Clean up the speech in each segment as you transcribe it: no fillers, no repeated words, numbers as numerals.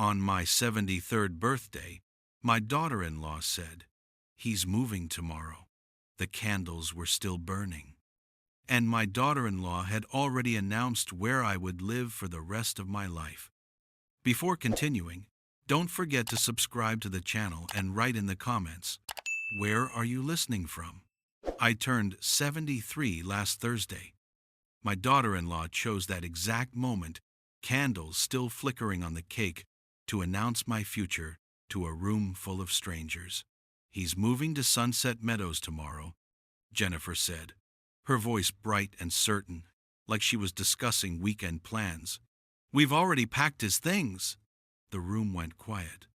On my 73rd birthday, my daughter-in-law said, "He's moving tomorrow." The candles were still burning. And my daughter-in-law had already announced where I would live for the rest of my life. Before continuing, don't forget to subscribe to the channel and write in the comments, where are you listening from? I turned 73 last Thursday. My daughter-in-law chose that exact moment, candles still flickering on the cake, to announce my future to a room full of strangers. "He's moving to Sunset Meadows tomorrow," Jennifer said, her voice bright and certain, like she was discussing weekend plans. "We've already packed his things." The room went quiet,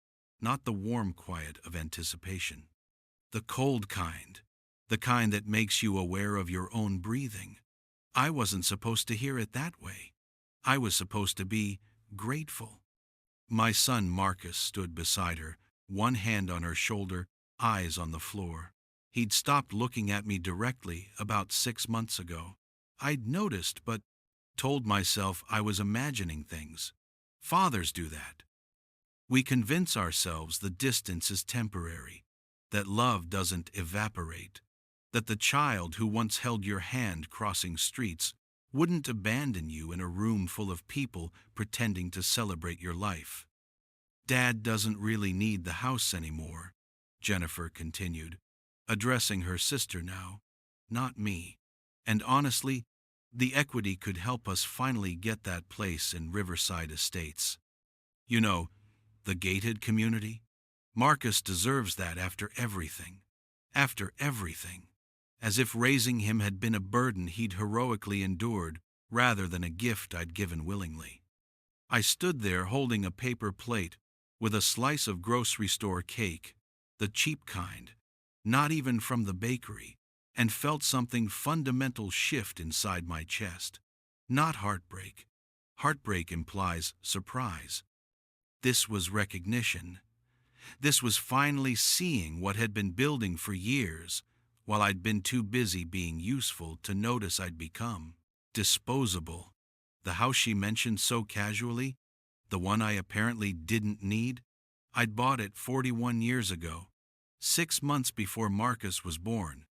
not the warm quiet of anticipation. The cold kind, the kind that makes you aware of your own breathing. I wasn't supposed to hear it that way. I was supposed to be grateful. My son Marcus stood beside her, one hand on her shoulder, eyes on the floor. He'd stopped looking at me directly about 6 months ago. I'd noticed, but told myself I was imagining things. Fathers do that. We convince ourselves the distance is temporary, that love doesn't evaporate, that the child who once held your hand crossing streets wouldn't abandon you in a room full of people pretending to celebrate your life. "Dad doesn't really need the house anymore," Jennifer continued, addressing her sister now, not me. "And honestly, the equity could help us finally get that place in Riverside Estates. You know, the gated community. Marcus deserves that after everything. After everything. As if raising him had been a burden he'd heroically endured rather than a gift I'd given willingly." I stood there holding a paper plate with a slice of grocery store cake, the cheap kind, not even from the bakery, and felt something fundamental shift inside my chest. Not heartbreak. Heartbreak implies surprise. This was recognition. This was finally seeing what had been building for years, while I'd been too busy being useful to notice I'd become disposable. The house she mentioned so casually, the one I apparently didn't need, I'd bought it 41 years ago, 6 months before Marcus was born.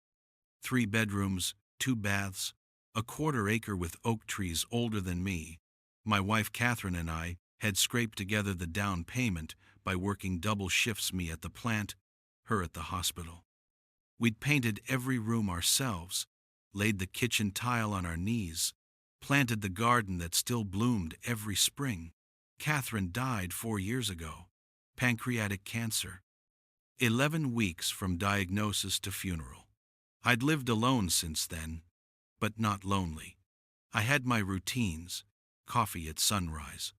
3 bedrooms, 2 baths, a quarter-acre with oak trees older than me. My wife Catherine and I had scraped together the down payment by working double shifts, me at the plant, her at the hospital. We'd painted every room ourselves, laid the kitchen tile on our knees, planted the garden that still bloomed every spring. Catherine died 4 years ago, pancreatic cancer. 11 weeks from diagnosis to funeral. I'd lived alone since then, but not lonely. I had my routines, coffee at sunrise,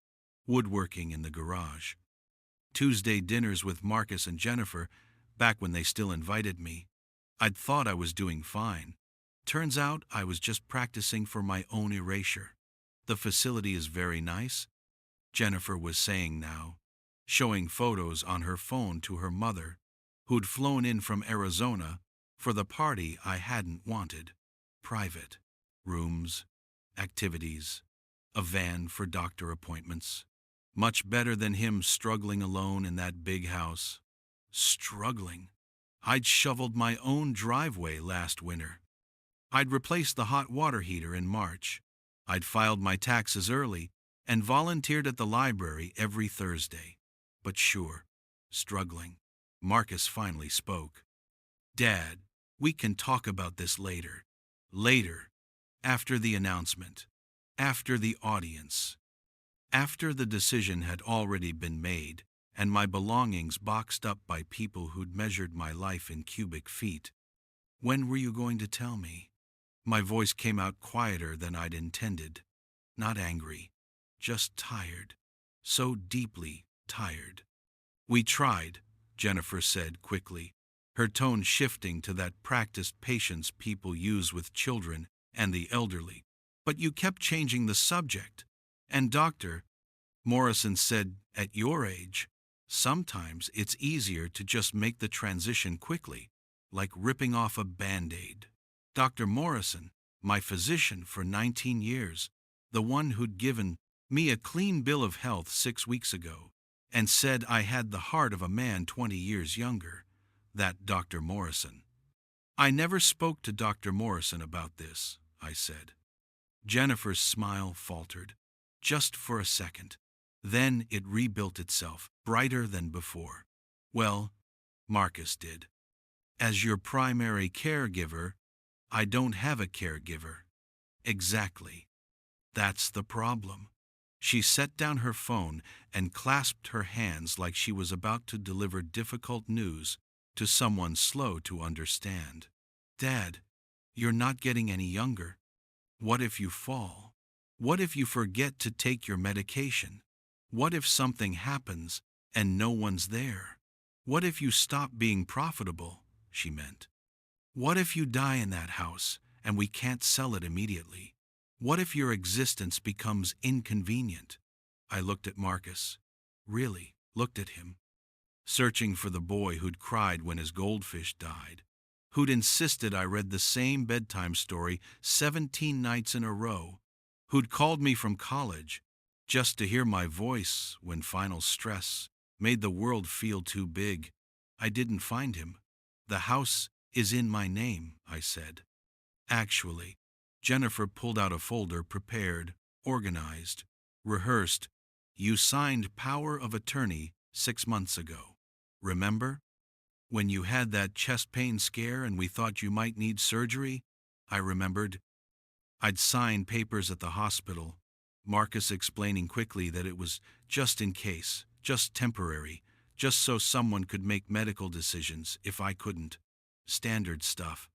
woodworking in the garage, Tuesday dinners with Marcus and Jennifer, back when they still invited me. I'd thought I was doing fine. Turns out I was just practicing for my own erasure. "The facility is very nice," Jennifer was saying now, showing photos on her phone to her mother, who'd flown in from Arizona for the party I hadn't wanted. Private. Rooms, activities, a van for doctor appointments. Much better than him struggling alone in that big house. Struggling. I'd shoveled my own driveway last winter. I'd replaced the hot water heater in March. I'd filed my taxes early and volunteered at the library every Thursday. But sure, struggling. Marcus finally spoke. "Dad, we can talk about this later. Later. After the announcement. After the audience. After the decision had already been made, and my belongings boxed up by people who'd measured my life in cubic feet. When were you going to tell me?" My voice came out quieter than I'd intended. Not angry, just tired. So deeply tired. "We tried," Jennifer said quickly, her tone shifting to that practiced patience people use with children and the elderly. "But you kept changing the subject. And Dr. Morrison said, at your age, sometimes it's easier to just make the transition quickly, like ripping off a Band-Aid." Dr. Morrison, my physician for 19 years, the one who'd given me a clean bill of health 6 weeks ago, and said I had the heart of a man 20 years younger, that Dr. Morrison. I never spoke to Dr. Morrison about this, I said. Jennifer's smile faltered, just for a second. Then it rebuilt itself, brighter than before. Well, Marcus did. As your primary caregiver, I don't have a caregiver. Exactly. That's the problem. She set down her phone and clasped her hands like she was about to deliver difficult news to someone slow to understand. Dad, you're not getting any younger. What if you fall? What if you forget to take your medication? What if something happens and no one's there? What if you stop being profitable? She meant. What if you die in that house and we can't sell it immediately? What if your existence becomes inconvenient? I looked at Marcus. Really, looked at him. Searching for the boy who'd cried when his goldfish died. Who'd insisted I read the same bedtime story 17 nights in a row. Who'd called me from college just to hear my voice when final stress made the world feel too big. I didn't find him. The house is in my name, I said. Actually, Jennifer pulled out a folder prepared, organized, rehearsed. You signed power of attorney 6 months ago. Remember? When you had that chest pain scare and we thought you might need surgery? I remembered. I'd signed papers at the hospital, Marcus explaining quickly that it was just in case, just temporary, just so someone could make medical decisions if I couldn't. Standard stuff.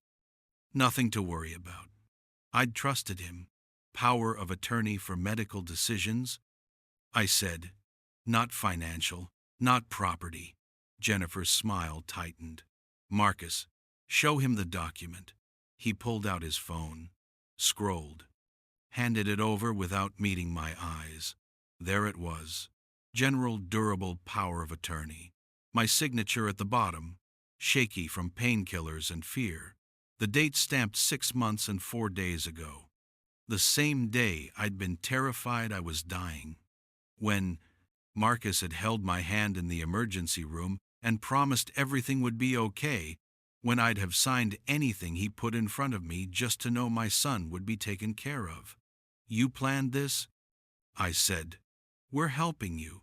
Nothing to worry about. I'd trusted him. Power of attorney for medical decisions? I said. Not financial, not property. Jennifer's smile tightened. Marcus, show him the document. He pulled out his phone, scrolled, handed it over without meeting my eyes. There it was. General Durable Power of Attorney. My signature at the bottom, shaky from painkillers and fear. The date stamped 6 months and 4 days ago. The same day I'd been terrified I was dying. When Marcus had held my hand in the emergency room and promised everything would be okay, when I'd have signed anything he put in front of me just to know my son would be taken care of. You planned this? I said. We're helping you,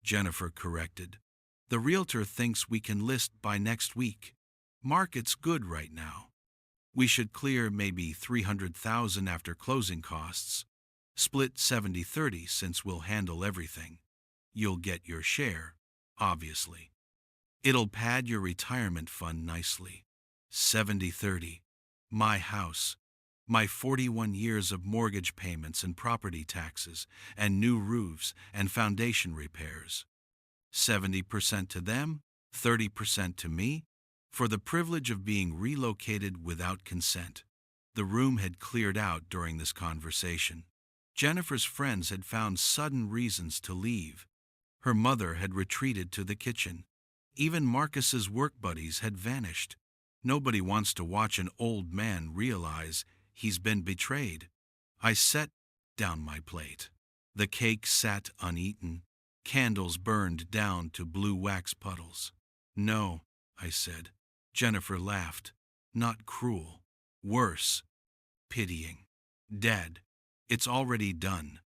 Jennifer corrected. The realtor thinks we can list by next week. Market's good right now. We should clear maybe $300,000 after closing costs. Split 70-30 since we'll handle everything. You'll get your share, obviously. It'll pad your retirement fund nicely. 70-30. My house. My 41 years of mortgage payments and property taxes and new roofs and foundation repairs. 70% to them, 30% to me, for the privilege of being relocated without consent. The room had cleared out during this conversation. Jennifer's friends had found sudden reasons to leave. Her mother had retreated to the kitchen. Even Marcus's work buddies had vanished. Nobody wants to watch an old man realize he's been betrayed. I set down my plate. The cake sat uneaten. Candles burned down to blue wax puddles. No, I said. Jennifer laughed. Not cruel. Worse. Pitying. Dad, it's already done.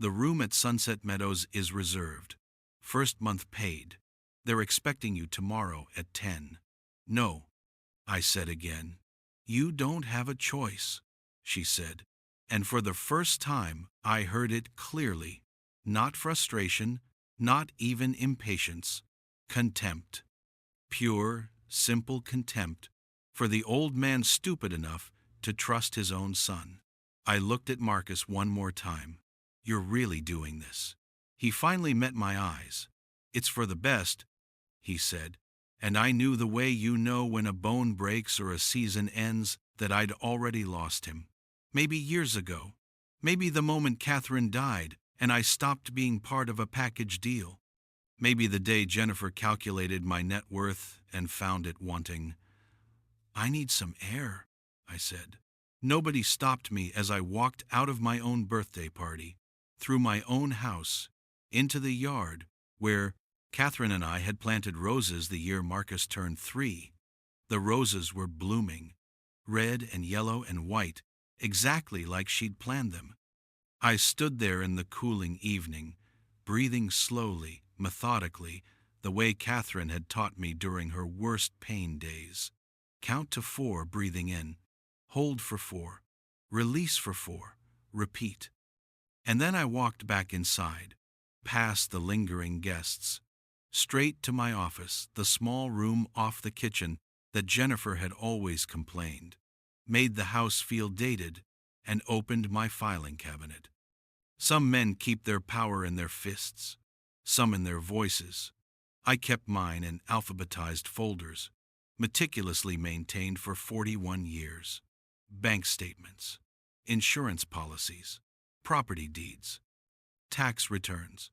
The room at Sunset Meadows is reserved. First month paid. They're expecting you tomorrow at 10. No, I said again. You don't have a choice, she said. And for the first time, I heard it clearly. Not frustration, not even impatience. Contempt. Pure, simple contempt for the old man stupid enough to trust his own son. I looked at Marcus one more time. You're really doing this. He finally met my eyes. It's for the best, he said, and I knew the way you know when a bone breaks or a season ends that I'd already lost him. Maybe years ago. Maybe the moment Catherine died and I stopped being part of a package deal. Maybe the day Jennifer calculated my net worth and found it wanting. I need some air, I said. Nobody stopped me as I walked out of my own birthday party, through my own house, into the yard where Catherine and I had planted roses the year Marcus turned 3. The roses were blooming, red and yellow and white, exactly like she'd planned them. I stood there in the cooling evening, breathing slowly, methodically, the way Catherine had taught me during her worst pain days. Count to 4, breathing in. Hold for 4. Release for 4. Repeat. And then I walked back inside, past the lingering guests, straight to my office, the small room off the kitchen that Jennifer had always complained, made the house feel dated, and opened my filing cabinet. Some men keep their power in their fists, some in their voices. I kept mine in alphabetized folders, meticulously maintained for 41 years. Bank statements, insurance policies, property deeds, tax returns,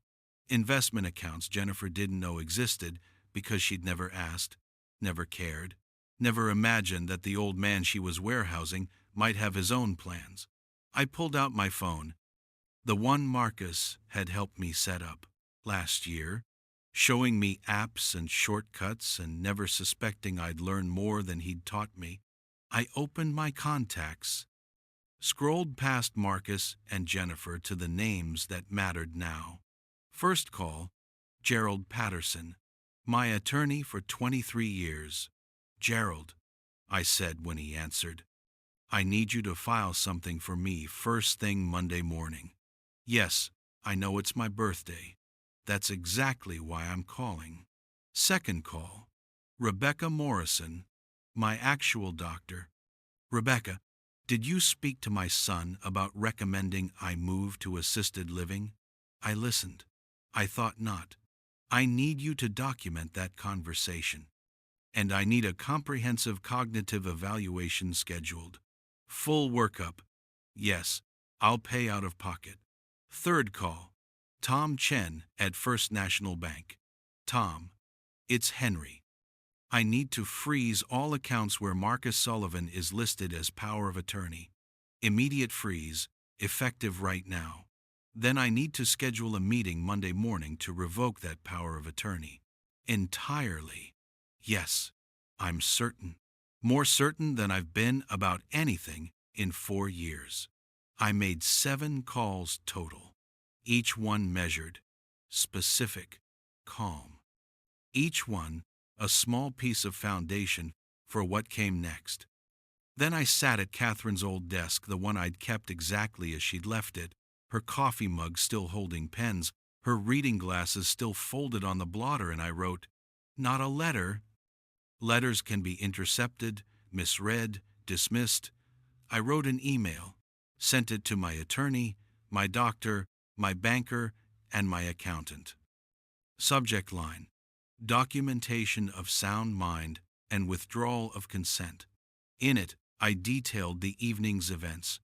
investment accounts Jennifer didn't know existed because she'd never asked, never cared, never imagined that the old man she was warehousing might have his own plans. I pulled out my phone, the one Marcus had helped me set up last year, showing me apps and shortcuts and never suspecting I'd learn more than he'd taught me. I opened my contacts, scrolled past Marcus and Jennifer to the names that mattered now. First call, Gerald Patterson, my attorney for 23 years. Gerald, I said when he answered, I need you to file something for me first thing Monday morning. Yes, I know it's my birthday. That's exactly why I'm calling. Second call, Rebecca Morrison, my actual doctor. Rebecca, did you speak to my son about recommending I move to assisted living? I listened. I thought not. I need you to document that conversation. And I need a comprehensive cognitive evaluation scheduled. Full workup. Yes, I'll pay out of pocket. Third call, Tom Chen at First National Bank. Tom, it's Henry. I need to freeze all accounts where Marcus Sullivan is listed as power of attorney. Immediate freeze, effective right now. Then I need to schedule a meeting Monday morning to revoke that power of attorney. Entirely. Yes, I'm certain. More certain than I've been about anything in 4 years. I made 7 calls total. Each one measured, specific, calm. Each one a small piece of foundation for what came next. Then I sat at Catherine's old desk, the one I'd kept exactly as she'd left it, her coffee mug still holding pens, her reading glasses still folded on the blotter, and I wrote, not a letter. Letters can be intercepted, misread, dismissed. I wrote an email, sent it to my attorney, my doctor, my banker, and my accountant. Subject line, documentation of sound mind and withdrawal of consent. In it, I detailed the evening's events,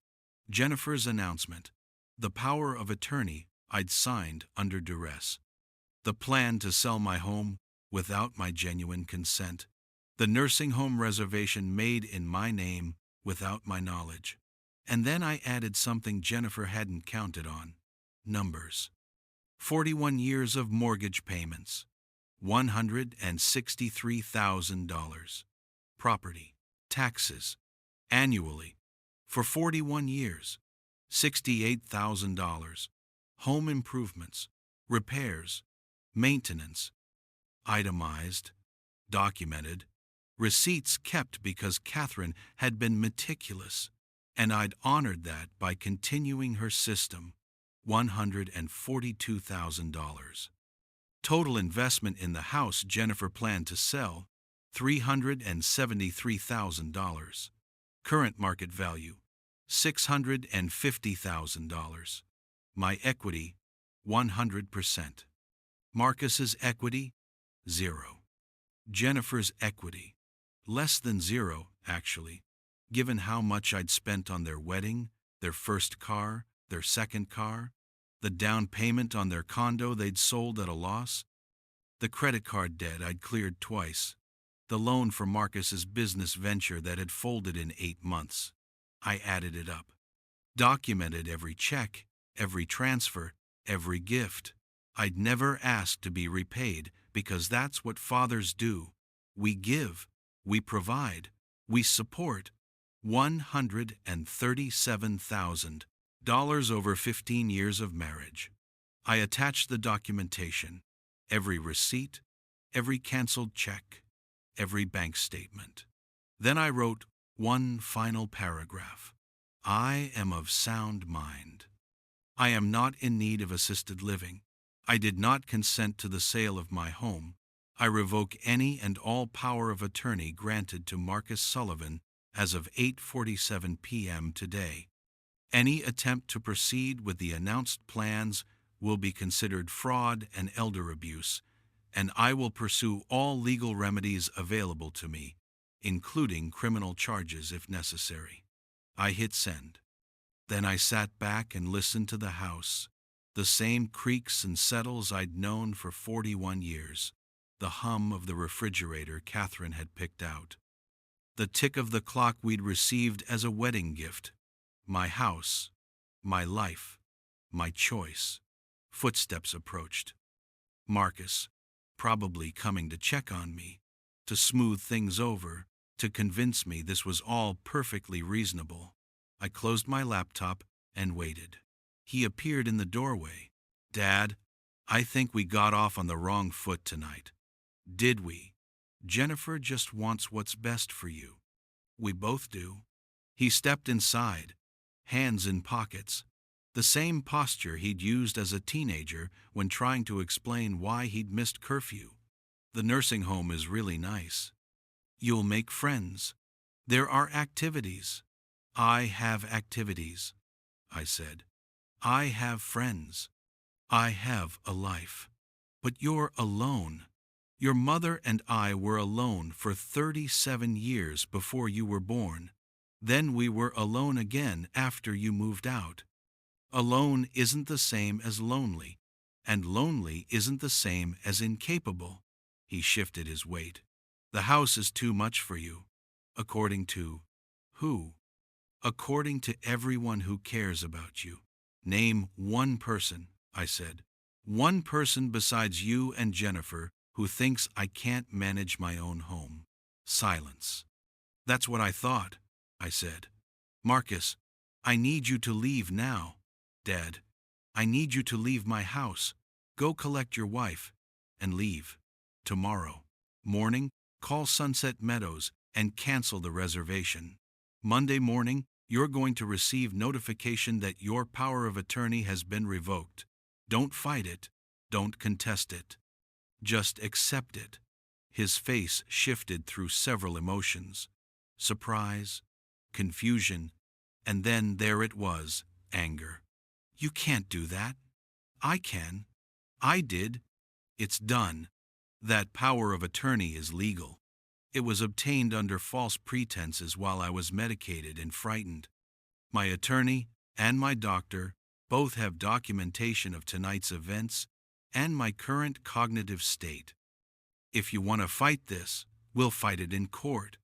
Jennifer's announcement, the power of attorney I'd signed under duress, the plan to sell my home without my genuine consent, the nursing home reservation made in my name without my knowledge. And then I added something Jennifer hadn't counted on, numbers. 41 years of mortgage payments, $163,000. Property, taxes, annually, for 41 years, $68,000. Home improvements, repairs, maintenance, itemized, documented, receipts kept because Catherine had been meticulous, and I'd honored that by continuing her system, $142,000. Total investment in the house Jennifer planned to sell, $373,000. Current market value, $650,000. My equity, 100%. Marcus's equity, 0. Jennifer's equity, less than 0, actually, given how much I'd spent on their wedding, their first car, their second car, the down payment on their condo they'd sold at a loss, the credit card debt I'd cleared twice, the loan for Marcus's business venture that had folded in 8 months. I added it up, documented every check, every transfer, every gift. I'd never asked to be repaid because that's what fathers do. We give, we provide, we support. $137,000 over 15 years of marriage. I attached the documentation, every receipt, every canceled check, every bank statement. Then I wrote one final paragraph. I am of sound mind. I am not in need of assisted living. I did not consent to the sale of my home. I revoke any and all power of attorney granted to Marcus Sullivan as of 8:47 p.m. today. Any attempt to proceed with the announced plans will be considered fraud and elder abuse, and I will pursue all legal remedies available to me, including criminal charges if necessary. I hit send. Then I sat back and listened to the house, the same creaks and settles I'd known for 41 years, the hum of the refrigerator Catherine had picked out, the tick of the clock we'd received as a wedding gift, my house, my life, my choice. Footsteps approached. Marcus, probably coming to check on me, to smooth things over, to convince me this was all perfectly reasonable. I closed my laptop and waited. He appeared in the doorway. Dad, I think we got off on the wrong foot tonight. Did we? Jennifer just wants what's best for you. We both do. He stepped inside, hands in pockets, the same posture he'd used as a teenager when trying to explain why he'd missed curfew. The nursing home is really nice. You'll make friends. There are activities. I have activities, I said. I have friends. I have a life. But you're alone. Your mother and I were alone for 37 years before you were born. Then we were alone again after you moved out. Alone isn't the same as lonely, and lonely isn't the same as incapable. He shifted his weight. The house is too much for you. According to who? According to everyone who cares about you. Name one person, I said. One person besides you and Jennifer who thinks I can't manage my own home. Silence. That's what I thought, I said. Marcus, I need you to leave now. Dad, I need you to leave my house. Go collect your wife and leave. Tomorrow morning, call Sunset Meadows and cancel the reservation. Monday morning, you're going to receive notification that your power of attorney has been revoked. Don't fight it. Don't contest it. Just accept it. His face shifted through several emotions. Surprise, confusion, and then there it was, anger. You can't do that. I can. I did. It's done. That power of attorney is legal. It was obtained under false pretenses while I was medicated and frightened. My attorney and my doctor both have documentation of tonight's events and my current cognitive state. If you want to fight this, we'll fight it in court,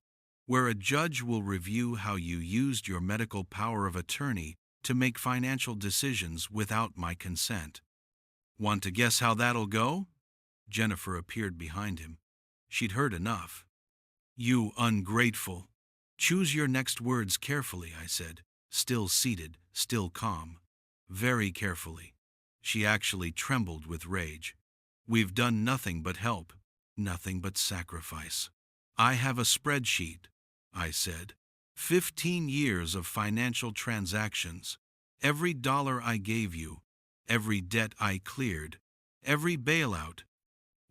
where a judge will review how you used your medical power of attorney to make financial decisions without my consent. Want to guess how that'll go? Jennifer appeared behind him. She'd heard enough. You ungrateful. Choose your next words carefully, I said, still seated, still calm. Very carefully. She actually trembled with rage. We've done nothing but help, nothing but sacrifice. I have a spreadsheet, I said. 15 years of financial transactions. Every dollar I gave you, every debt I cleared, every bailout.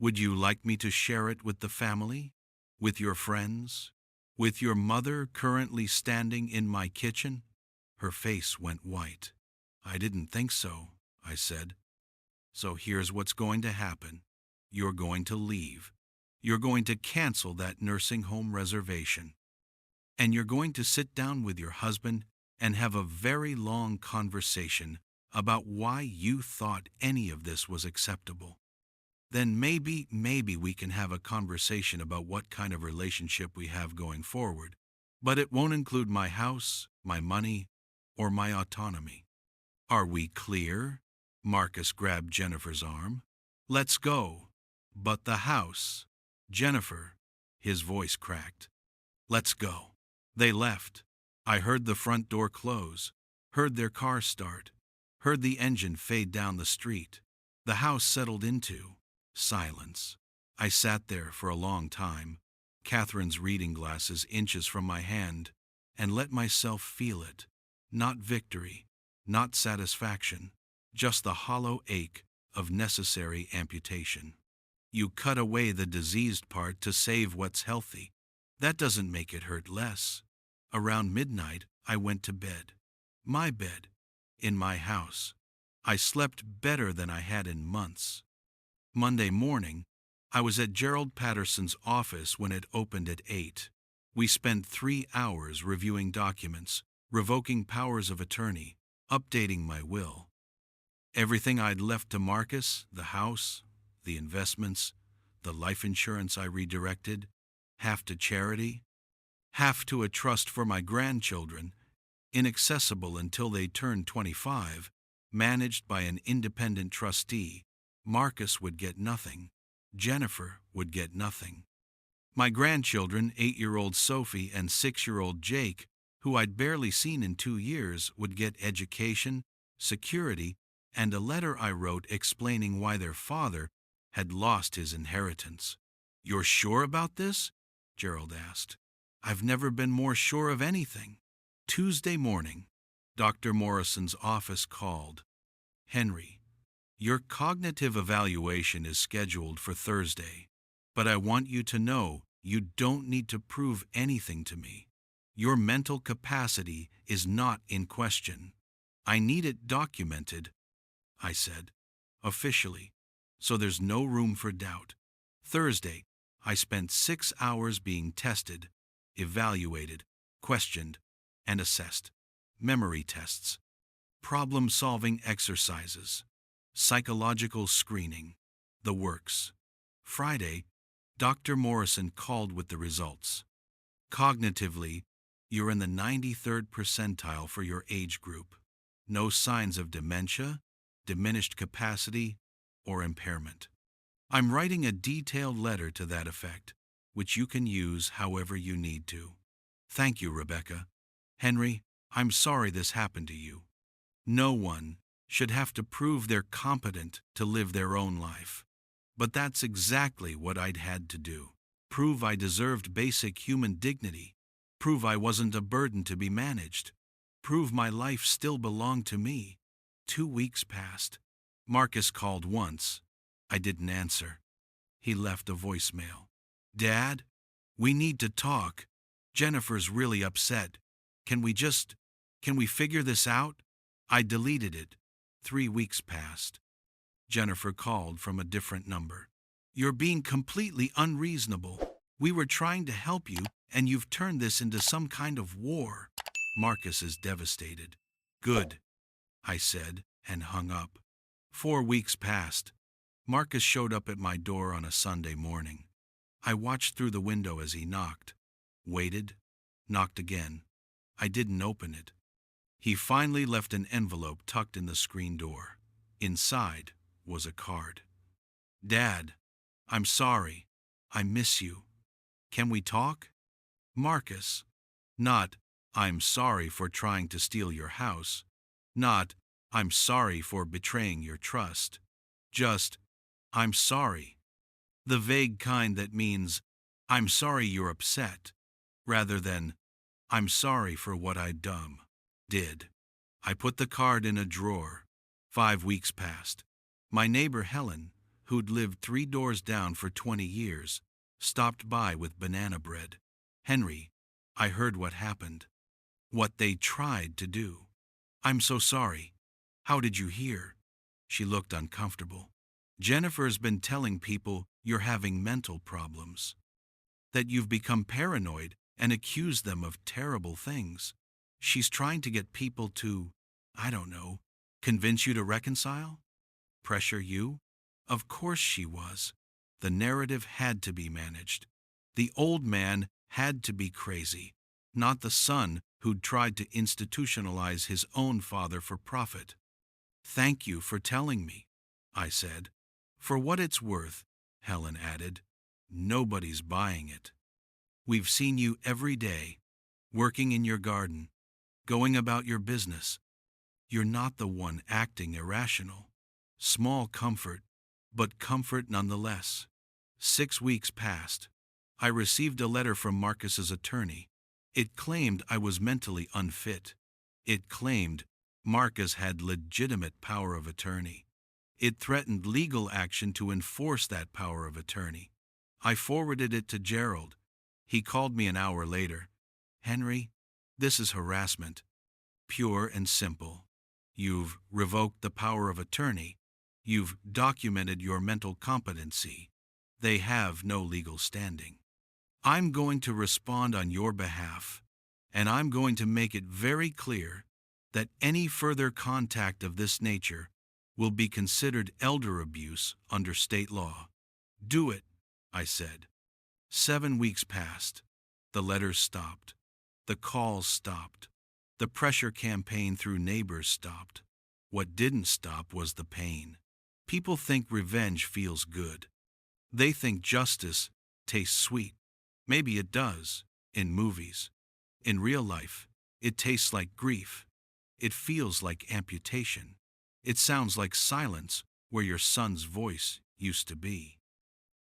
Would you like me to share it with the family? With your friends? With your mother currently standing in my kitchen? Her face went white. I didn't think so, I said. So here's what's going to happen. You're going to leave. You're going to cancel that nursing home reservation. And you're going to sit down with your husband and have a very long conversation about why you thought any of this was acceptable. Then maybe we can have a conversation about what kind of relationship we have going forward, but it won't include my house, my money, or my autonomy. Are we clear? Marcus grabbed Jennifer's arm. Let's go. But the house. Jennifer. His voice cracked. Let's go. They left. I heard the front door close, heard their car start, heard the engine fade down the street. The house settled into silence. I sat there for a long time, Catherine's reading glasses inches from my hand, and let myself feel it. Not victory, not satisfaction, just the hollow ache of necessary amputation. You cut away the diseased part to save what's healthy. That doesn't make it hurt less. Around midnight, I went to bed. My bed, in my house. I slept better than I had in months. Monday morning, I was at Gerald Patterson's office when it opened at 8. We spent 3 hours reviewing documents, revoking powers of attorney, updating my will. Everything I'd left to Marcus, the house, the investments, the life insurance I redirected, half to charity, half to a trust for my grandchildren, inaccessible until they turned 25, managed by an independent trustee. Marcus would get nothing. Jennifer would get nothing. My grandchildren, 8-year-old Sophie and 6-year-old Jake, who I'd barely seen in 2 years, would get education, security, and a letter I wrote explaining why their father had lost his inheritance. "You're sure about this?" Gerald asked. "I've never been more sure of anything." Tuesday morning, Dr. Morrison's office called. "Henry, your cognitive evaluation is scheduled for Thursday, but I want you to know you don't need to prove anything to me. Your mental capacity is not in question. I need it documented," I said, "officially, so there's no room for doubt." Thursday, I spent 6 hours being tested, evaluated, questioned, and assessed. Memory tests, problem-solving exercises, psychological screening, the works. Friday, Dr. Morrison called with the results. Cognitively, you're in the 93rd percentile for your age group. No signs of dementia, diminished capacity, or impairment. I'm writing a detailed letter to that effect, which you can use however you need to. Thank you, Rebecca. Henry, I'm sorry this happened to you. No one should have to prove they're competent to live their own life. But that's exactly what I'd had to do. Prove I deserved basic human dignity. Prove I wasn't a burden to be managed. Prove my life still belonged to me. 2 weeks passed. Marcus called once. I didn't answer. He left a voicemail. "Dad, we need to talk. Jennifer's really upset. Can we figure this out?" I deleted it. 3 weeks passed. Jennifer called from a different number. "You're being completely unreasonable. We were trying to help you, and you've turned this into some kind of war." Marcus is devastated. "Good," I said, and hung up. 4 weeks passed. Marcus showed up at my door on a Sunday morning. I watched through the window as he knocked, waited, knocked again. I didn't open it. He finally left an envelope tucked in the screen door. Inside was a card. "Dad, I'm sorry. I miss you. Can we talk?" Marcus. Not, "I'm sorry for trying to steal your house." Not, "I'm sorry for betraying your trust." Just, "I'm sorry." The vague kind that means, "I'm sorry you're upset," rather than, "I'm sorry for what I did." I put the card in a drawer. 5 weeks passed. My neighbor Helen, who'd lived 3 doors down for 20 years, stopped by with banana bread. "Henry, I heard what happened. What they tried to do. I'm so sorry. How did you hear?" She looked uncomfortable. "Jennifer's been telling people you're having mental problems, that you've become paranoid and accused them of terrible things. She's trying to get people to, I don't know, convince you to reconcile? Pressure you?" Of course she was. The narrative had to be managed. The old man had to be crazy, not the son who'd tried to institutionalize his own father for profit. "Thank you for telling me," I said. For what it's worth, Helen added, nobody's buying it. We've seen you every day, working in your garden, going about your business. You're not the one acting irrational. Small comfort, but comfort nonetheless. 6 weeks passed. I received a letter from Marcus's attorney. It claimed I was mentally unfit. It claimed Marcus had legitimate power of attorney. It threatened legal action to enforce that power of attorney. I forwarded it to Gerald. He called me an hour later. Henry, this is harassment. Pure and simple. You've revoked the power of attorney. You've documented your mental competency. They have no legal standing. I'm going to respond on your behalf, and I'm going to make it very clear that any further contact of this nature will be considered elder abuse under state law. Do it, I said. 7 weeks passed. The letters stopped. The calls stopped. The pressure campaign through neighbors stopped. What didn't stop was the pain. People think revenge feels good. They think justice tastes sweet. Maybe it does, in movies. In real life, it tastes like grief. It feels like amputation. It sounds like silence where your son's voice used to be.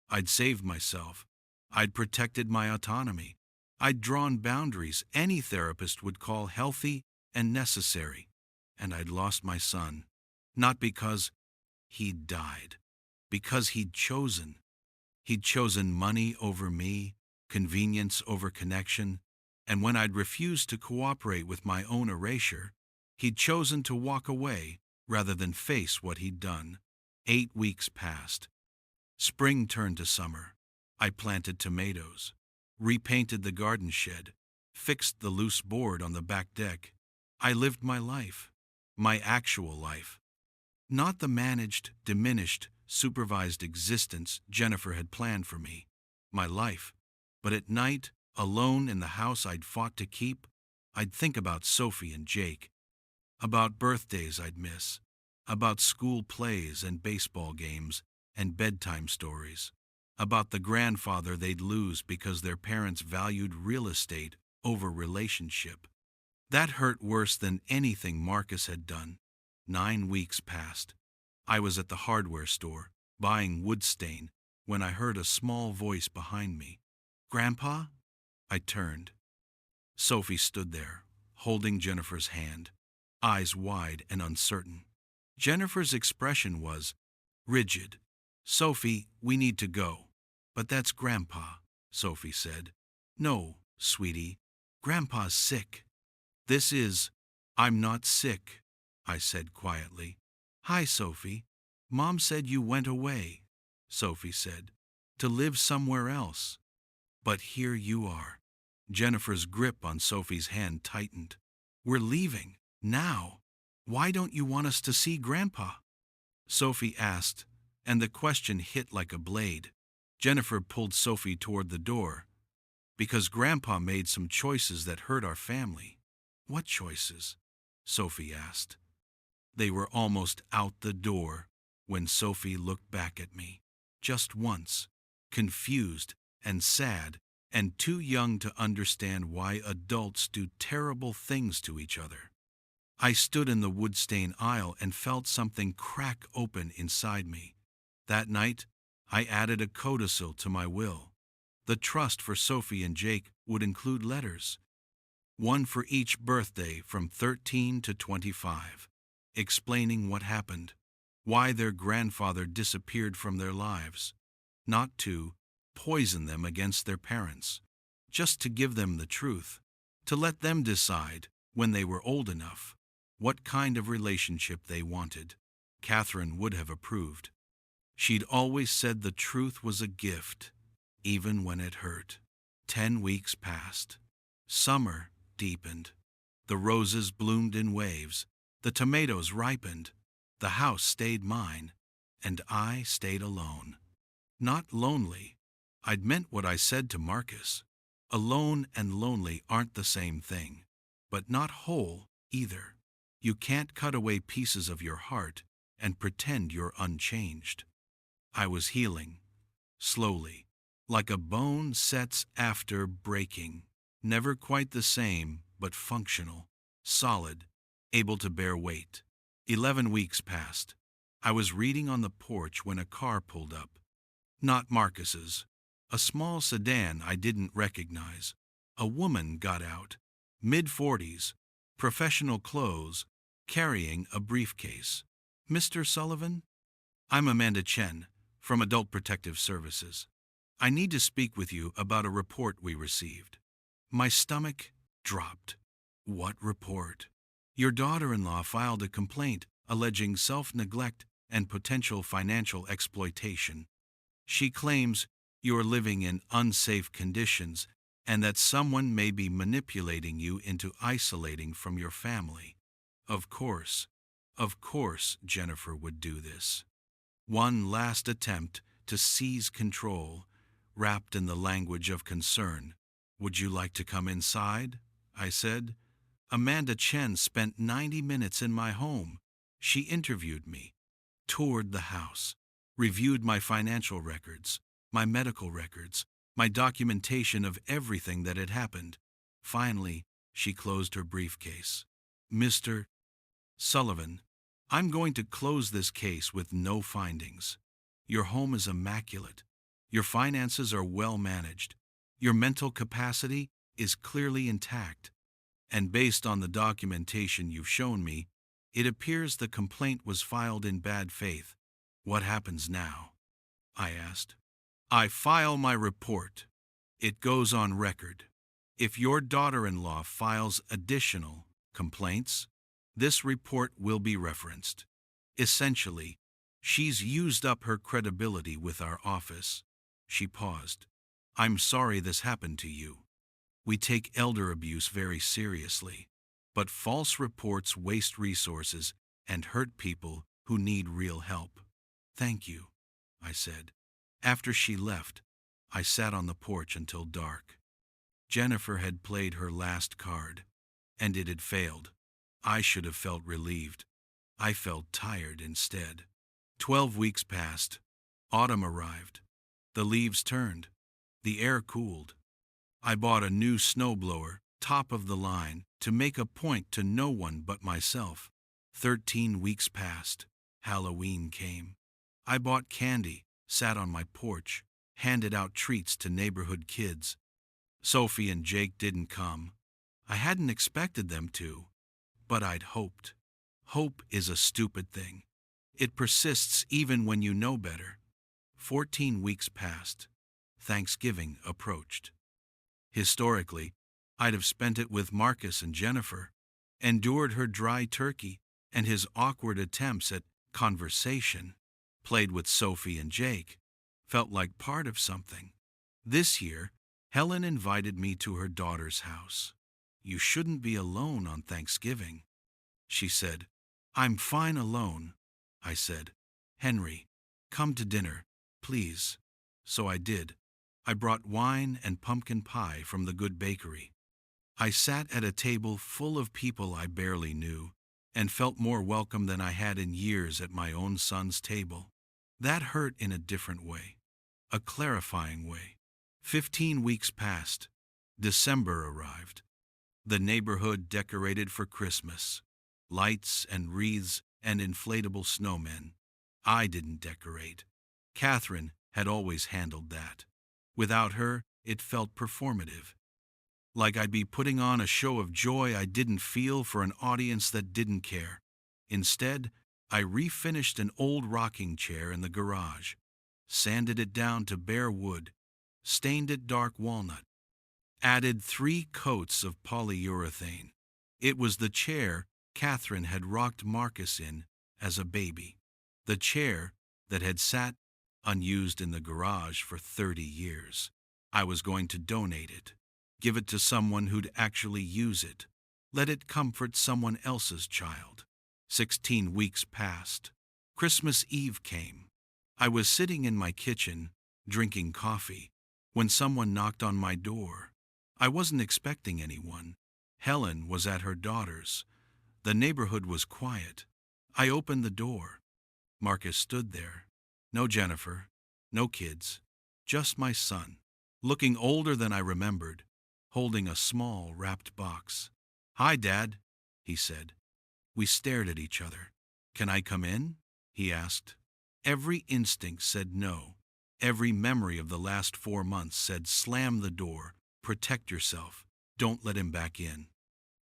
I'd saved myself. I'd protected my autonomy. I'd drawn boundaries any therapist would call healthy and necessary. And I'd lost my son, not because he'd died, because he'd chosen. He'd chosen money over me, convenience over connection, and when I'd refused to cooperate with my own erasure, he'd chosen to walk away rather than face what he'd done. 8 weeks passed. Spring turned to summer. I planted tomatoes, repainted the garden shed, fixed the loose board on the back deck. I lived my life, my actual life. Not the managed, diminished, supervised existence Jennifer had planned for me. My life. But at night, alone in the house I'd fought to keep, I'd think about Sophie and Jake, about birthdays I'd miss, about school plays and baseball games and bedtime stories, about the grandfather they'd lose because their parents valued real estate over relationship. That hurt worse than anything Marcus had done. 9 weeks passed. I was at the hardware store, buying wood stain, when I heard a small voice behind me. Grandpa? I turned. Sophie stood there, holding Jennifer's hand, eyes wide and uncertain. Jennifer's expression was rigid. Sophie, we need to go. But that's Grandpa, Sophie said. No, sweetie, Grandpa's sick. I'm not sick, I said quietly. Hi, Sophie. Mom said you went away, Sophie said, to live somewhere else. But here you are. Jennifer's grip on Sophie's hand tightened. We're leaving, now. Why don't you want us to see Grandpa? Sophie asked, and the question hit like a blade. Jennifer pulled Sophie toward the door. Because Grandpa made some choices that hurt our family. What choices? Sophie asked. They were almost out the door when Sophie looked back at me. Just once, confused and sad and too young to understand why adults do terrible things to each other. I stood in the wood stain aisle and felt something crack open inside me. That night, I added a codicil to my will. The trust for Sophie and Jake would include letters, one for each birthday from 13 to 25, explaining what happened, why their grandfather disappeared from their lives, not to poison them against their parents, just to give them the truth, to let them decide, when they were old enough, what kind of relationship they wanted. Catherine would have approved. She'd always said the truth was a gift, even when it hurt. 10 weeks passed. Summer deepened. The roses bloomed in waves. The tomatoes ripened. The house stayed mine, and I stayed alone. Not lonely. I'd meant what I said to Marcus. Alone and lonely aren't the same thing, but not whole either. You can't cut away pieces of your heart and pretend you're unchanged. I was healing, slowly, like a bone sets after breaking. Never quite the same, but functional, solid, able to bear weight. 11 weeks passed. I was reading on the porch when a car pulled up. Not Marcus's. A small sedan I didn't recognize. A woman got out, mid-40s, professional clothes, carrying a briefcase. Mr. Sullivan? I'm Amanda Chen, from Adult Protective Services. I need to speak with you about a report we received. My stomach dropped. What report? Your daughter-in-law filed a complaint alleging self-neglect and potential financial exploitation. She claims you're living in unsafe conditions and that someone may be manipulating you into isolating from your family. Of course, Jennifer would do this. One last attempt to seize control, wrapped in the language of concern. Would you like to come inside? I said. Amanda Chen spent 90 minutes in my home. She interviewed me, toured the house, reviewed my financial records, my medical records, my documentation of everything that had happened. Finally, she closed her briefcase. Mr. Sullivan, I'm going to close this case with no findings. Your home is immaculate. Your finances are well managed. Your mental capacity is clearly intact. And based on the documentation you've shown me, it appears the complaint was filed in bad faith. What happens now? I asked. I file my report. It goes on record. If your daughter-in-law files additional complaints, this report will be referenced. Essentially, she's used up her credibility with our office. She paused. I'm sorry this happened to you. We take elder abuse very seriously, but false reports waste resources and hurt people who need real help. Thank you, I said. After she left, I sat on the porch until dark. Jennifer had played her last card, and it had failed. I should have felt relieved. I felt tired instead. 12 weeks passed. Autumn arrived. The leaves turned. The air cooled. I bought a new snowblower, top of the line, to make a point to no one but myself. 13 weeks passed. Halloween came. I bought candy, sat on my porch, handed out treats to neighborhood kids. Sophie and Jake didn't come. I hadn't expected them to, but I'd hoped. Hope is a stupid thing. It persists even when you know better. 14 weeks passed. Thanksgiving approached. Historically, I'd have spent it with Marcus and Jennifer, endured her dry turkey and his awkward attempts at conversation, played with Sophie and Jake, felt like part of something. This year, Helen invited me to her daughter's house. You shouldn't be alone on Thanksgiving, she said. I'm fine alone, I said. Henry, come to dinner, please. So I did. I brought wine and pumpkin pie from the good bakery. I sat at a table full of people I barely knew and felt more welcome than I had in years at my own son's table. That hurt in a different way, a clarifying way. 15 weeks passed. December arrived. The neighborhood decorated for Christmas. Lights and wreaths and inflatable snowmen. I didn't decorate. Catherine had always handled that. Without her, it felt performative. Like I'd be putting on a show of joy I didn't feel for an audience that didn't care. Instead, I refinished an old rocking chair in the garage, sanded it down to bare wood, stained it dark walnut, added 3 coats of polyurethane. It was the chair Catherine had rocked Marcus in as a baby, the chair that had sat unused in the garage for 30 years. I was going to donate it, give it to someone who'd actually use it, let it comfort someone else's child. 16 weeks passed. Christmas Eve came. I was sitting in my kitchen, drinking coffee, when someone knocked on my door. I wasn't expecting anyone. Helen was at her daughter's. The neighborhood was quiet. I opened the door. Marcus stood there, No Jennifer, no kids, just my son, looking older than I remembered, holding a small wrapped box. "Hi, Dad," he said. We stared at each other. "Can I come in?" he asked. Every instinct said no. Every memory of the last 4 months said slam the door, protect yourself, don't let him back in.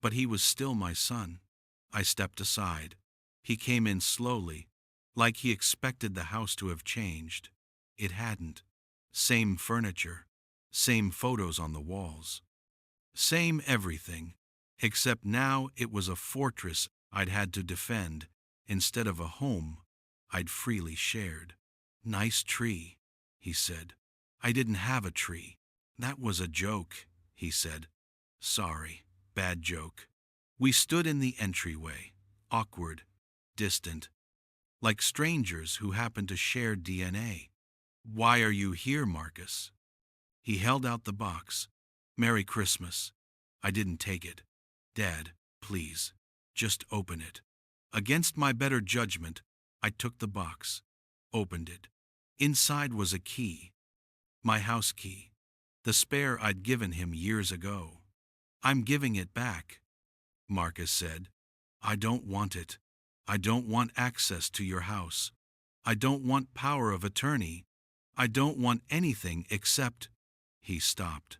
But he was still my son. I stepped aside. He came in slowly, like he expected the house to have changed. It hadn't. Same furniture, same photos on the walls, same everything, except now it was a fortress I'd had to defend instead of a home I'd freely shared. "Nice tree," he said. "I didn't have a tree." "That was a joke," he said. "Sorry, bad joke." We stood in the entryway, awkward, distant, like strangers who happened to share DNA. "Why are you here, Marcus?" He held out the box. "Merry Christmas." I didn't take it. "Dad, please, just open it." Against my better judgment, I took the box, opened it. Inside was a key, my house key, the spare I'd given him years ago. "I'm giving it back," Marcus said. "I don't want it. I don't want access to your house. I don't want power of attorney. I don't want anything except—" He stopped,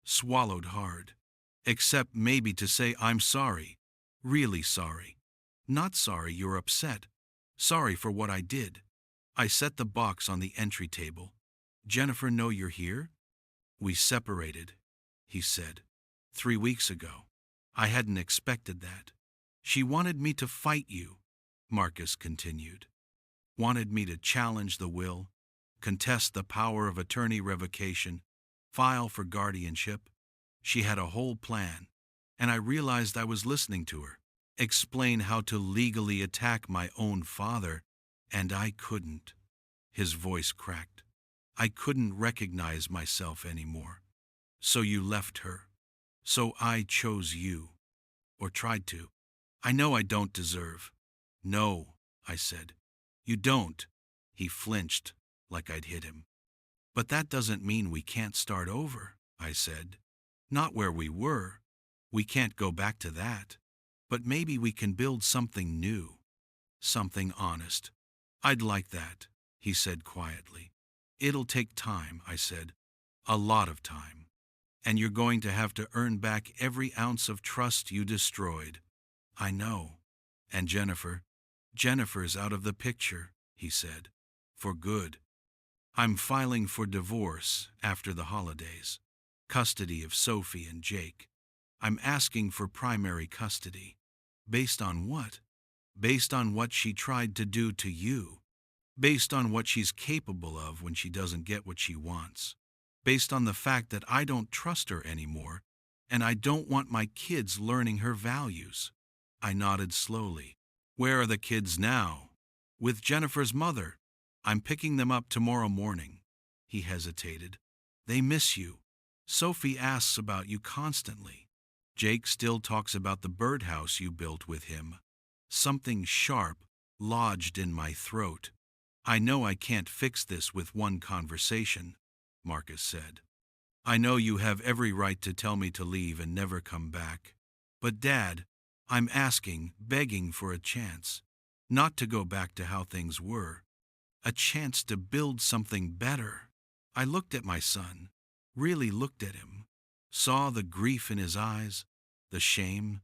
swallowed hard. "Except maybe to say I'm sorry, really sorry. Not sorry you're upset. Sorry for what I did." I set the box on the entry table. "Jennifer know you're here?" "We separated," he said, 3 weeks ago. I hadn't expected that. "She wanted me to fight you," Marcus continued. "Wanted me to challenge the will, contest the power of attorney revocation, file for guardianship. She had a whole plan, and I realized I was listening to her, explain how to legally attack my own father, and I couldn't." His voice cracked. "I couldn't recognize myself anymore. So you left her. So I chose you. Or tried to. I know I don't deserve." "No," I said. "You don't." He flinched, like I'd hit him. "But that doesn't mean we can't start over," I said. "Not where we were. We can't go back to that. But maybe we can build something new. Something honest." "I'd like that," he said quietly. "It'll take time," I said. "A lot of time. And you're going to have to earn back every ounce of trust you destroyed." "I know. And Jennifer's out of the picture," he said. "For good. I'm filing for divorce after the holidays. Custody of Sophie and Jake. I'm asking for primary custody." "Based on what?" "Based on what she tried to do to you. Based on what she's capable of when she doesn't get what she wants. Based on the fact that I don't trust her anymore, and I don't want my kids learning her values." I nodded slowly. "Where are the kids now?" "With Jennifer's mother. I'm picking them up tomorrow morning." He hesitated. "They miss you. Sophie asks about you constantly. Jake still talks about the birdhouse you built with him." Something sharp lodged in my throat. "I know I can't fix this with one conversation," Marcus said. "I know you have every right to tell me to leave and never come back. But Dad, I'm asking, begging for a chance. Not to go back to how things were. A chance to build something better." I looked at my son, really looked at him, saw the grief in his eyes, the shame,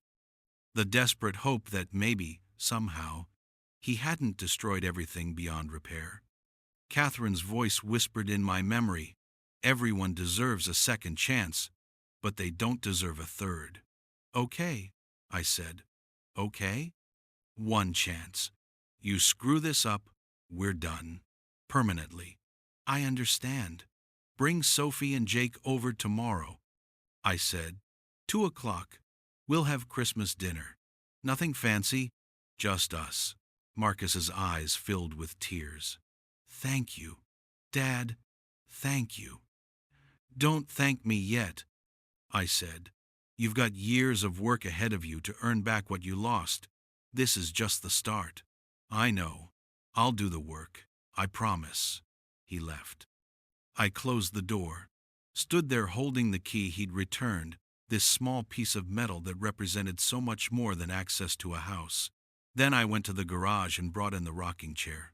the desperate hope that maybe, somehow, he hadn't destroyed everything beyond repair. Catherine's voice whispered in my memory, "Everyone deserves a second chance, but they don't deserve a third." "Okay," I said. "Okay? One chance. You screw this up, we're done. Permanently." "I understand. Bring Sophie and Jake over tomorrow," I said. 2 o'clock. We'll have Christmas dinner. Nothing fancy, just us." Marcus's eyes filled with tears. "Thank you, Dad. Thank you." "Don't thank me yet," I said. "You've got years of work ahead of you to earn back what you lost. This is just the start." "I know. I'll do the work. I promise. He left. I closed the door, stood there holding the key he'd returned, this small piece of metal that represented so much more than access to a house. Then I went to the garage and brought in the rocking chair.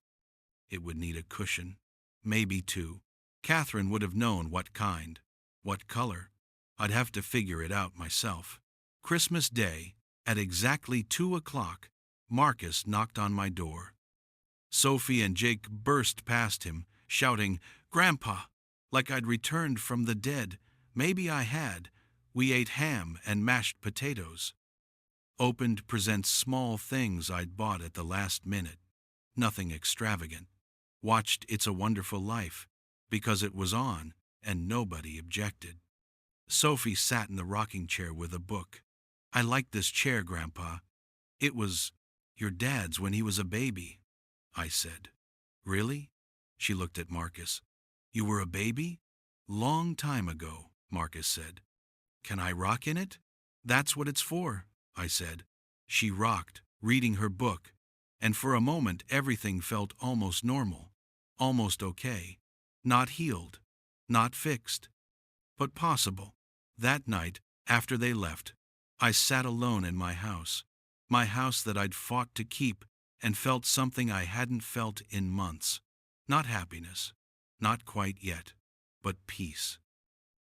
It would need a cushion, maybe two. Catherine would have known what kind, what color. I'd have to figure it out myself. Christmas Day, at exactly 2 o'clock, Marcus knocked on my door. Sophie and Jake burst past him, shouting, "Grandpa!" Like I'd returned from the dead. Maybe I had. We ate ham and mashed potatoes. Opened presents small things I'd bought at the last minute. Nothing extravagant. Watched It's a Wonderful Life, because it was on, and nobody objected. Sophie sat in the rocking chair with a book. "I like this chair, Grandpa. It was your dad's when he was a baby," I said. "Really?" She looked at Marcus. "You were a baby?" "Long time ago," Marcus said. "Can I rock in it?" "That's what it's for," I said. She rocked, reading her book, and for a moment everything felt almost normal, almost okay. Not healed, not fixed, but possible. That night, after they left, I sat alone in my house that I'd fought to keep, and felt something I hadn't felt in months. Not happiness, not quite yet, but peace.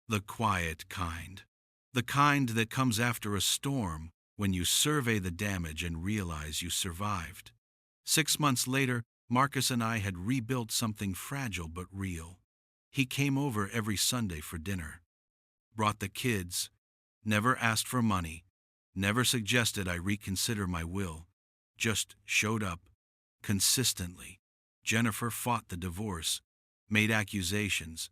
The quiet kind. The kind that comes after a storm, when you survey the damage and realize you survived. 6 months later, Marcus and I had rebuilt something fragile but real. He came over every Sunday for dinner. Brought the kids. Never asked for money. Never suggested I reconsider my will. Just showed up. Consistently. Jennifer fought the divorce. Made accusations.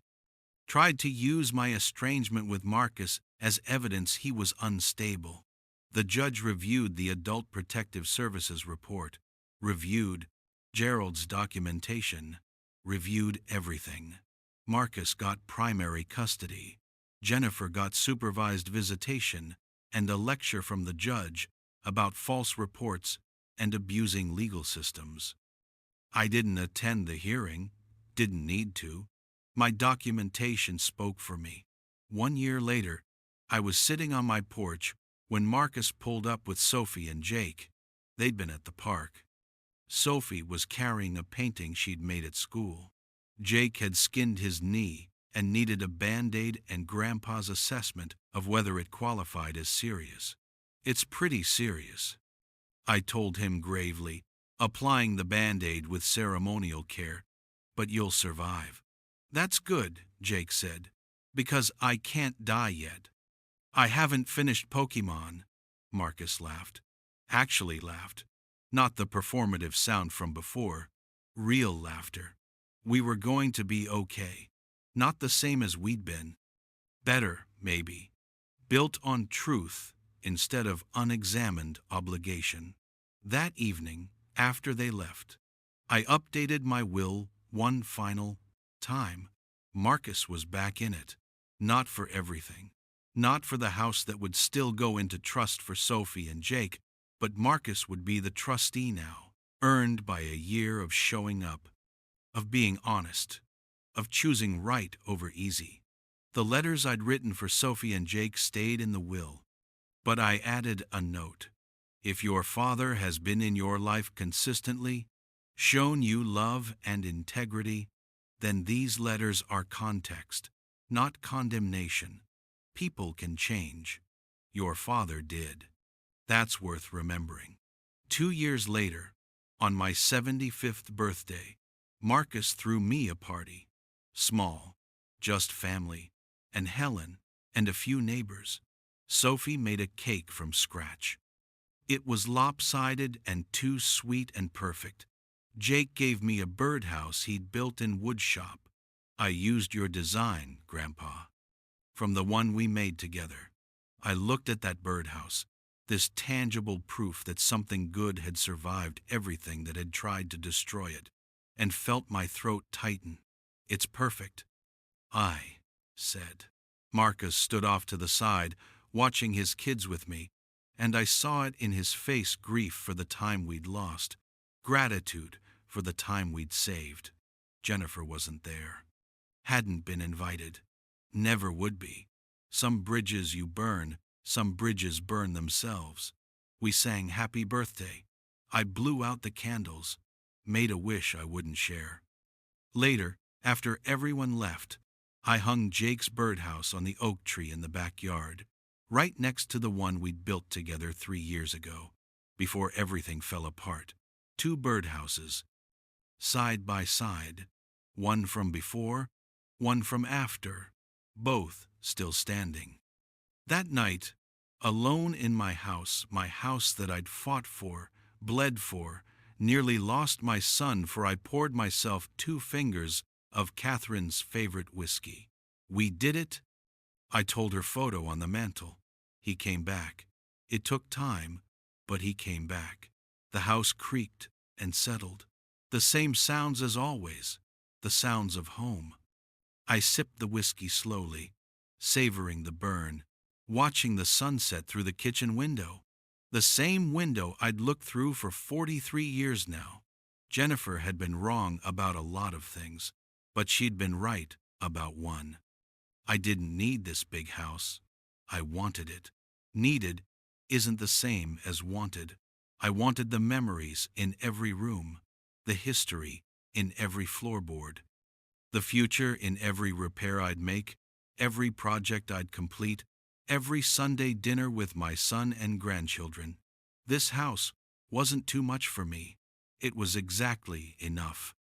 Tried to use my estrangement with Marcus as evidence he was unstable. The judge reviewed the Adult Protective Services report. Reviewed Gerald's documentation. Reviewed everything. Marcus got primary custody. Jennifer got supervised visitation and a lecture from the judge about false reports and abusing legal systems. I didn't attend the hearing, didn't need to. My documentation spoke for me. 1 year later, I was sitting on my porch when Marcus pulled up with Sophie and Jake. They'd been at the park. Sophie was carrying a painting she'd made at school. Jake had skinned his knee and needed a Band-Aid and Grandpa's assessment of whether it qualified as serious. "It's pretty serious," I told him gravely, applying the Band-Aid with ceremonial care, "but you'll survive." "That's good," Jake said, "because I can't die yet." "I haven't finished Pokemon," Marcus laughed. Actually laughed. Not the performative sound from before. Real laughter. We were going to be okay. Not the same as we'd been. Better, maybe. Built on truth instead of unexamined obligation. That evening, after they left, I updated my will one final time. Marcus was back in it. Not for everything. Not for the house that would still go into trust for Sophie and Jake, but Marcus would be the trustee now, earned by a year of showing up, of being honest, of choosing right over easy. The letters I'd written for Sophie and Jake stayed in the will, but I added a note. If your father has been in your life consistently, shown you love and integrity, then these letters are context, not condemnation. People can change. Your father did. That's worth remembering. 2 years later, on my 75th birthday, Marcus threw me a party. Small, just family, and Helen, and a few neighbors. Sophie made a cake from scratch. It was lopsided and too sweet and perfect. Jake gave me a birdhouse he'd built in woodshop. I used your design, Grandpa, from the one we made together. I looked at that birdhouse, this tangible proof that something good had survived everything that had tried to destroy it, and felt my throat tighten. It's perfect, I said. Marcus stood off to the side, watching his kids with me, and I saw it in his face, grief for the time we'd lost, gratitude for the time we'd saved. Jennifer wasn't there. Hadn't been invited. Never would be. Some bridges you burn, some bridges burn themselves. We sang happy birthday. I blew out the candles, made a wish I wouldn't share. Later, after everyone left, I hung Jake's birdhouse on the oak tree in the backyard, right next to the one we'd built together 3 years ago, before everything fell apart. 2 birdhouses, side by side, one from before, one from after, both still standing. That night, alone in my house that I'd fought for, bled for, nearly lost my son for, I poured myself 2 fingers of Catherine's favorite whiskey. We did it. I told her photo on the mantel. He came back. It took time, but he came back. The house creaked and settled. The same sounds as always, the sounds of home. I sipped the whiskey slowly, savoring the burn, watching the sunset through the kitchen window. The same window I'd looked through for 43 years now. Jennifer had been wrong about a lot of things, but she'd been right about one. I didn't need this big house. I wanted it. Needed isn't the same as wanted. I wanted the memories in every room, the history in every floorboard, the future in every repair I'd make, every project I'd complete, every Sunday dinner with my son and grandchildren. This house wasn't too much for me. It was exactly enough.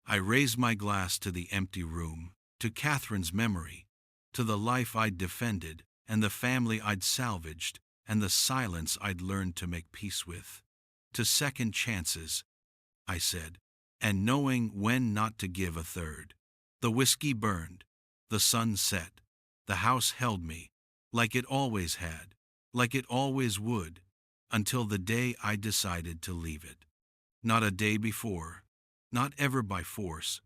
I raised my glass to the empty room, to Catherine's memory, to the life I'd defended and the family I'd salvaged and the silence I'd learned to make peace with. To second chances, I said, and knowing when not to give a third. The whiskey burned, the sun set, the house held me, like it always had, like it always would, until the day I decided to leave it. Not a day before, not ever by force,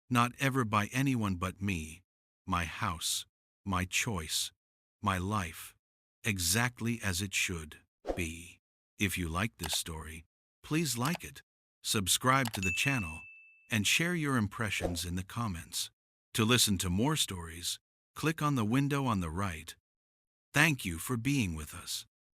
not ever by anyone but me, my house, my choice, my life, exactly as it should be. If you like this story, please like it, subscribe to the channel, and share your impressions in the comments. To listen to more stories, click on the window on the right. Thank you for being with us.